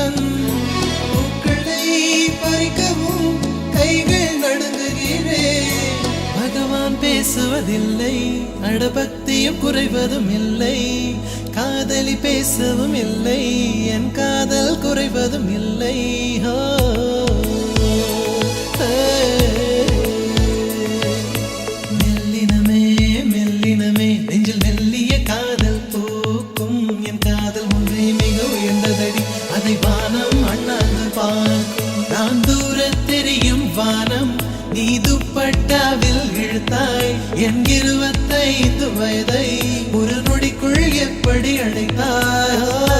இவன் பூக்களை பறிக்கவும் கைகள் நடுங்குகிறேன். பகவான் பேசுவதில்லை, அடபக்தியும் குறைவதும் இல்லை, காதலி பேசவும் இல்லை, என் காதல் குறைவதும் இல்லை. மெல்லினமே மெல்லினமே நெஞ்சில் மெல்லிய காதல் பூக்கும், என் காதல் ஒன்றே மிக உயர்ந்ததடி, அதை வானம் அண்ணாந்து பார்க்கும். நான் தூர தெரியும் வானம், நீ துப்பட்டாவில் இழுத்தாய் என் 25 வயதை ஒரு நொடிக்குள் எப்படி அழைத்தாய்.